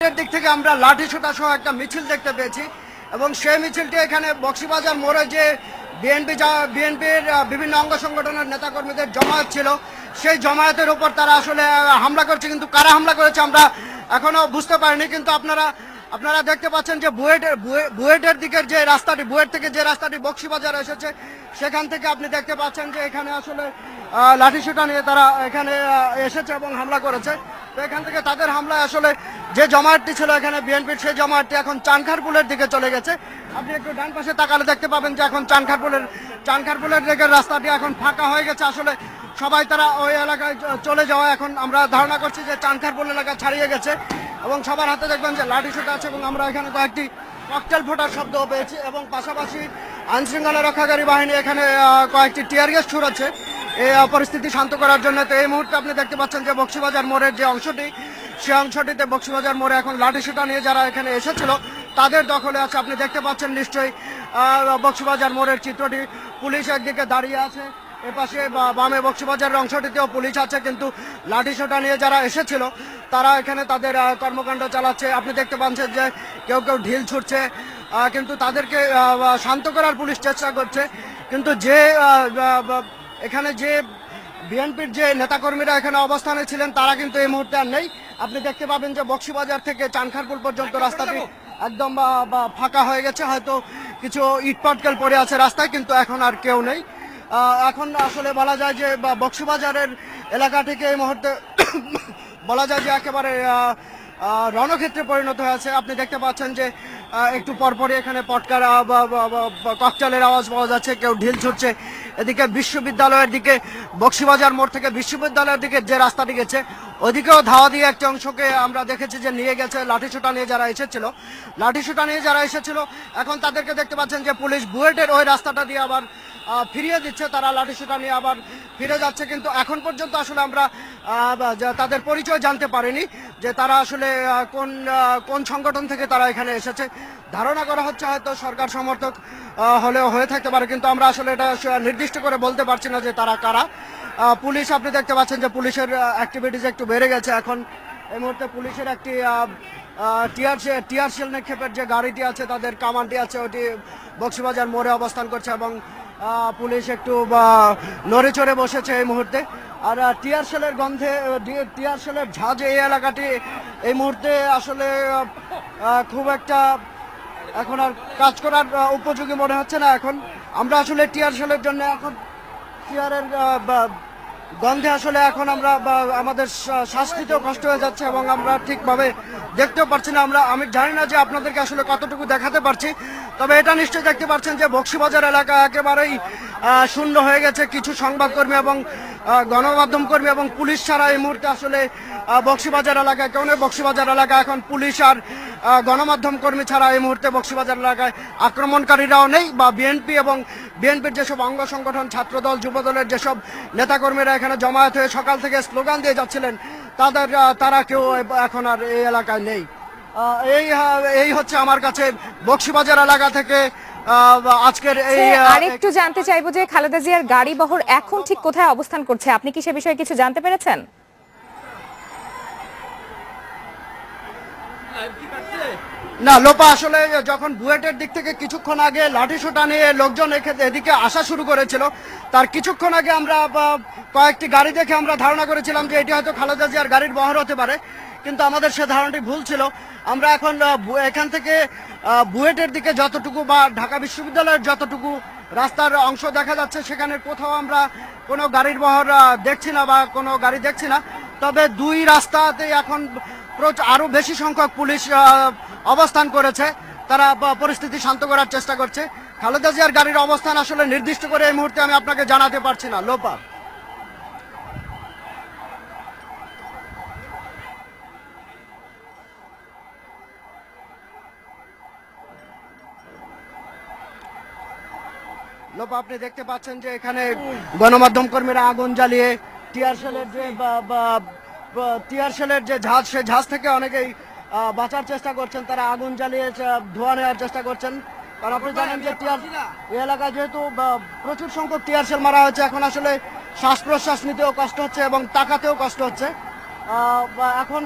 এর দিক থেকে আমরা লাঠি ছোটা সহ একটা মিছিল দেখতে পেয়েছি এবং সেই মিছিলটি এখানে বক্সিবাজার মোড়ে যে বিএনপির বিভিন্ন অঙ্গ সংগঠনের নেতাকর্মীদের জমায়েত ছিল সেই জমায়েতের উপর তারা আসলে হামলা করছে, কিন্তু কারা হামলা করেছে আমরা এখনো বুঝতে পারিনি। কিন্তু আপনারা দেখতে পাচ্ছেন যে বুয়েটের দিকের যে রাস্তাটি, বুয়েট থেকে যে রাস্তাটি বক্সিবাজার এসেছে সেখান থেকে আপনি দেখতে পাচ্ছেন যে এখানে আসলে লাঠিসোঁটা নিয়ে তারা এখানে এসেছে এবং হামলা করেছে। তো এখান থেকে তাদের হামলায় আসলে যে জমায়েতটি ছিল এখানে বিএনপির, সেই জমায়েতটি এখন চানখারপুলের দিকে চলে গেছে। আপনি একটু ডান পাশে তাকালে দেখতে পাবেন যে এখন চানখারপুলের দিকের রাস্তাটি এখন ফাঁকা হয়ে গেছে। আসলে সবাই তারা ওই এলাকায় চলে যাওয়া, এখন আমরা ধারণা করছি যে চানখারপুল এলাকা ছাড়িয়ে গেছে এবং সবার হাতে দেখবেন যে লাঠিসোঁটা আছে এবং আমরা এখানে কয়েকটি ককটেল ফোটার শব্দ পেয়েছি এবং পাশাপাশি আইনশৃঙ্খলা রক্ষাকারী বাহিনী এখানে কয়েকটি টিয়ার গ্যাস ছুড়েছে এই পরিস্থিতি শান্ত করার জন্য। তো এই মুহূর্তে আপনি দেখতে পাচ্ছেন যে বক্সিবাজার মোড়ের যে অংশটি, সেই অংশটিতে বক্সিবাজার মোড়ে এখন লাঠিসোঁটা নিয়ে যারা এখানে এসেছিল তাদের দখলে আছে। আপনি দেখতে পাচ্ছেন নিশ্চয়ই বক্সিবাজার মোড়ের চিত্রটি। পুলিশ একদিকে দাঁড়িয়ে আছে, এপাশে বামে বক্সিবাজারের অংশটিতেও পুলিশ আছে, কিন্তু লাঠিসোঁটা নিয়ে যারা এসেছিল তারা এখানে তাদের কর্মকাণ্ড চালাচ্ছে। আপনি দেখতে পাচ্ছেন যে কেউ কেউ ঢিল ছুটছে, কিন্তু তাদেরকে শান্ত করার পুলিশ চেষ্টা করছে। কিন্তু যে এখানে যে বিএনপির যে নেতাকর্মীরা এখানে অবস্থানে ছিলেন তারা কিন্তু এই মুহূর্তে আর নেই। আপনি দেখতে পাবেন যে বক্সিবাজার থেকে চানখারপুল পর্যন্ত রাস্তাটি একদম ফাঁকা হয়ে গেছে। হয়তো কিছু ইটপাটকেল পড়ে আছে রাস্তায়, কিন্তু এখন আর কেউ নেই। এখন আসলে বলা যায় যে বক্সিবাজারের এলাকা থেকে এই মুহূর্তে বলা যায় যে একেবারে রণক্ষেত্রে পরিণত হয়েছে। আপনি দেখতে পাচ্ছেন যে একটু পরপরই এখানে পটকার ককটেলের আওয়াজ পাওয়া যাচ্ছে, কেউ ঢিল ছুটছে। এদিকে বিশ্ববিদ্যালয়ের দিকে, বক্সিবাজার মোড় থেকে বিশ্ববিদ্যালয়ের দিকে যে রাস্তাটি গেছে ওদিকেও ধাওয়া দিয়ে একটি অংশকে আমরা দেখেছি যে নিয়ে গেছে লাঠিসোঁটা নিয়ে যারা এসেছিল। এখন তাদেরকে দেখতে পাচ্ছেন যে পুলিশ বুয়েটের ওই রাস্তাটা দিয়ে আবার ফিরিয়ে দিচ্ছে, তারা লাঠিসোঁটা নিয়ে আবার ফিরে যাচ্ছে। কিন্তু এখন পর্যন্ত আসলে আমরা তাদের পরিচয় জানতে পারিনি যে তারা আসলে কোন সংগঠন থেকে তারা এখানে এসেছে। ধারণা করা হচ্ছে হয়তো সরকার সমর্থক হলেও হয়ে থাকতে পারে, কিন্তু আমরা আসলে এটা নির্দিষ্ট করে বলতে পারছি না যে তারা কারা। পুলিশ, আপনি দেখতে পাচ্ছেন যে পুলিশের অ্যাক্টিভিটিস একটু বেড়ে গেছে। এখন এই মুহূর্তে পুলিশের একটি টিয়ার শেল নিক্ষেপের যে গাড়িটি আছে, তাদের কামানটি আছে, ওটি বক্সিবাজার মোড়ে অবস্থান করছে এবং পুলিশ একটু নড়ে চড়ে বসেছে এই মুহূর্তে। আর টিয়ার শেলের ঝাঁজ এই এলাকাটি এই মুহূর্তে আসলে খুব একটা এখন আর কাজ করার উপযোগী মনে হচ্ছে না। এখন আমরা আসলে টিয়ার শেলের জন্য এখন টিয়ারের গন্ধে আসলে এখন আমরা আমাদের শ্বাস নিতেও কষ্ট হয়ে যাচ্ছে এবং আমরা ঠিকভাবে দেখতেও পারছি না। আমি জানি না যে আপনাদেরকে আসলে কতটুকু দেখাতে পারছি, তবে এটা নিশ্চয়ই দেখতে পাচ্ছেন যে বক্সিবাজার এলাকা একেবারেই শূন্য হয়ে গেছে। কিছু সংবাদকর্মী এবং গণমাধ্যম কর্মী এবং পুলিশ ছাড়া এই মুহূর্তে আসলে বক্সিবাজার এলাকায় কেউ নেই। বক্সিবাজার এলাকা এখন পুলিশ আর গণমাধ্যম কর্মী ছাড়া এই মুহূর্তে বক্সিবাজার এলাকায় আক্রমণকারীরাও নেই, বা বিএনপি এবং বিএনপির যেসব অঙ্গ সংগঠন, ছাত্রদল, যুবদলের যেসব নেতাকর্মীরা এখানে জমায়েত হয়ে সকাল থেকে স্লোগান দিয়ে যাচ্ছিলেন তারা কেউ এখন আর এই এলাকায় নেই। এই হচ্ছে আমার কাছে বক্সিবাজার এলাকা থেকে আজকের এই। আরেকটু জানতে চাইবো যে খালেদা জিয়ার গাড়ি বহর এখন ঠিক কোথায় অবস্থান করছে, আপনি কি সে বিষয়ে কিছু জানতে পেরেছেন? না লোপা, আসলে যখন বুয়েটের দিক থেকে কিছুক্ষণ আগে লাঠিসোঁটা নিয়ে লোকজন এদিকে আসা শুরু করেছিল, তার কিছুক্ষণ আগে আমরা কয়েকটি গাড়ি দেখে আমরা ধারণা করেছিলাম যে এটি হয়তো খালেদা জিয়ার গাড়ির বহর হতে পারে, কিন্তু আমাদের সে ধারণাটি ভুল ছিল। আমরা এখন এখান থেকে বুয়েটের দিকে যতটুকু বা ঢাকা বিশ্ববিদ্যালয়ের যতটুকু রাস্তার অংশ দেখা যাচ্ছে সেখানে কোথাও আমরা কোনো গাড়ির বহর দেখছি না বা কোনো গাড়ি দেখছি না। তবে দুই রাস্তাতে এখন আরো বেশি সংখ্যক পুলিশ অবস্থান করেছে, তারা পরিস্থিতি শান্ত করার চেষ্টা করছে। খালেদা জিয়ার গাড়ির অবস্থান আসলে নির্দিষ্ট করে এই মুহূর্তে আমি আপনাকে জানাতে পারছি না লোপা। লোপা, আপনি দেখতে পাচ্ছেন যে এখানে গণমাধ্যম কর্মীরা আগুন জ্বালিয়ে টিয়ার শেলের যে ঝাঁজ, সে ঝাঁজ থেকে অনেকেই বাঁচার চেষ্টা করছেন। তারা আগুন জ্বালিয়ে ধোঁয়া নেওয়ার চেষ্টা করছেন, কারণ আপনি জানেন যে এই এলাকায় যেহেতু প্রচুর সংখ্যক টিয়ার শেল মারা হয়েছে, এখন আসলে শ্বাস প্রশ্বাস নিতেও কষ্ট হচ্ছে এবং তাকাতেও কষ্ট হচ্ছে এখন।